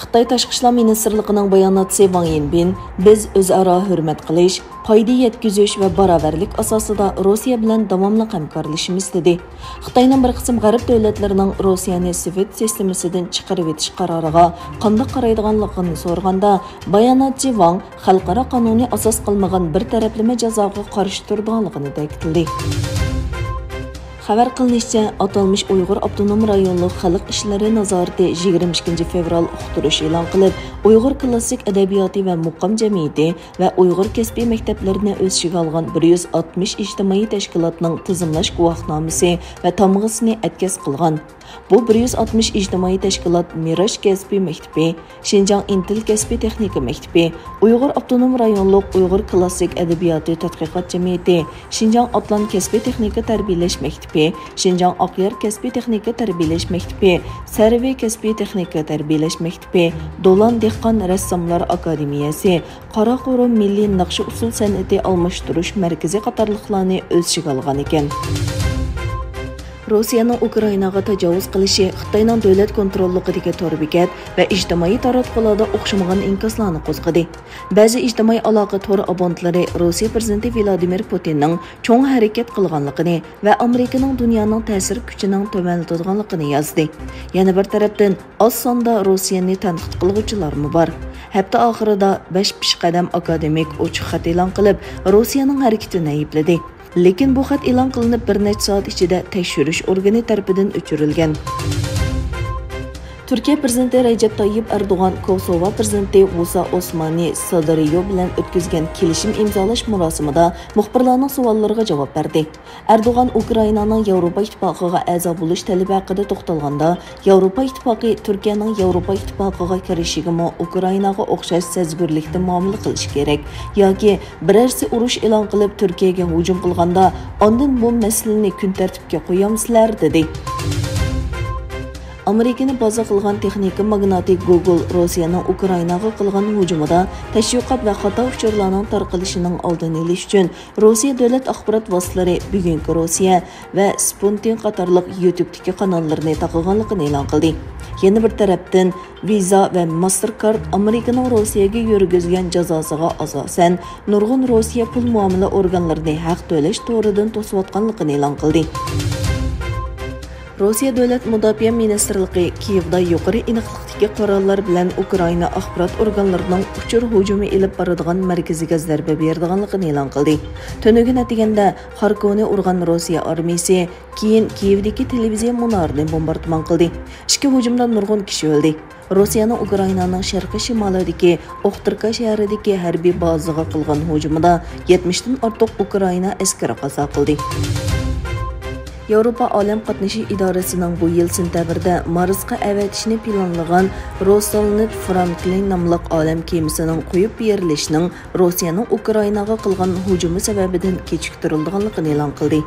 Xitoy Tashqi ishlar ministrligining bayonotchisi Wang Yinbin biz o'zaro hurmat qilish, foyda yetkazish va barobarlik asosida Rossiya bilan davomli hamkorlashamiz dedi. Xitoyning bir qism g'arb davlatlarining Rossiyani Sovet sistemasidan chiqarib etish qaroriga qanday qaraydiganligini so'raganda, bayonotchi Wang xalqaro qonuniy asos qilmagan bir taraflama jazoga qarshi turganligini ta'kidladi. Xabar qilinishicha, atalmış Uyg'ur Avtonom rayonluq xalq ishlari nazorati 22 fevral uqtirish e'lon qilib, Uyg'ur klassik adabiyoti va muqam jamiyati va Uyg'ur kasbiy maktablarini o'z ichiga olgan 160 ijtimoiy tashkilotning tizimlash guvohnomasi va tamg'asini atkaz qilgan. Bu 160 ijtimoiy tashkilot Mirash kasbiy maktabi, Xinjiang Intil kasbiy texnika maktabi, Uyg'ur Avtonom rayonluq Uyg'ur klassik adabiyoti tadqiqot jamiyati, Xinjiang Atlan kasbiy texnika tarbiyalash maktabi, Xinjiang Aqyar kasbiy texnika tarbiyalash maktabi, Sarvi kasbiy texnika tarbiyalash maktabi, Dolan dehqon rassomlar akademiyasi, Qoraqo'rg'on milliy naqshi usul san'ati almashtirish markazi qatorliqlarni o'z ichiga olgan ekan. Rossiyaning Ukrainaga tajovuz qilishi Xitoyning davlat kontrolligidagi to'r bekat va ijtimoiy taratqularda o'xshamagan inkoslarni qo'zg'adi. Ba'zi ijtimoiy aloqa to'r abonentlari Rossiya prezidenti Vladimir Putinning cho'ng harakat qilganligini va Amerikaning dunyoning ta'sir kuchining to'vanlatadiganligini yozdi. Yana bir tarafdan oz sonda Rossiyani tanqid qiluvchilarmi bor. Hafta oxirida 5 peshqadam akademik ochiq xat e'lon qilib, Rossiyaning harakatini aybladi. Lekin bu xat e'lon qilinib bir necha soat ichida tekshirish organi tarafidan o'chirilgan. Turkiya prezidenti Recep Tayyip Erdo'g'an Kosovo prezidenti Musa Osmani Sadariyo bilan o'tkazgan kelishim imzolash marosimida muxbirlarning savollariga javob berdi. Erdo'g'an Ukrainaning Yevropa ittifoqiga a'zo bo'lish talabi haqida to'xtalganda, Yevropa ittifoqi Turkiyaning Yevropa ittifoqiga kirishiga Ukrainaga o'xshash sezgurlikda muomala qilish kerak yoki birorsi urush e'lon qilib Turkiyaga hujum qilganda, ondan bu masalani kun tartibga qo'yamizlar dedi. Amerikani baza qilgan texnika magnati Google Rossiyaning Ukrainaga qilgan hujumida tashviqot va xato uchurlarning tarqalishining oldini olish uchun Rossiya davlat axborot vositalari bugungi Rossiya va Sputnik qatorliq YouTube'dagi kanallarni taqilganligini e'lon qildi. Yana bir tarafdan Visa va Mastercard Amerikaning Rossiyaga yurgizgan jazosiga asosan nurg'un Rossiya pul muomala organlarini haq to'lash to'ridan to'sayotganligini e'lon qildi. Rossiya Davlat Mudofaa Ministrligi Kiyevda yuqori aniqlikdagi qarorlar bilan Ukraina axborot organlarining uchur hujumi elib boradigan markaziga zarba beradiganligini e'lon qildi. Tunugun atiganda Xarkovni urgan Rossiya armiyasi keyin Kiyevdagi televiziya munorini bombardimon qildi. Ikki hujumda nurg'un kishi o'ldi. Rossiyaning Ukrainaning sharqiy shimolidagi Oxtirka shahridagi harbiy bazaga qilgan hujumida 70 dan ortiq Ukraina askari qazo qildi. Yevropa Olam qatnashi idorasining bu yil sentabrda Marsga avatishni planlagan Rosneft Franklin nomli olam kemasining qo'yib berilishining Rossiyaning Ukrainaga qilgan hujumi sababidan kechiktirilganligini e'lon qildi.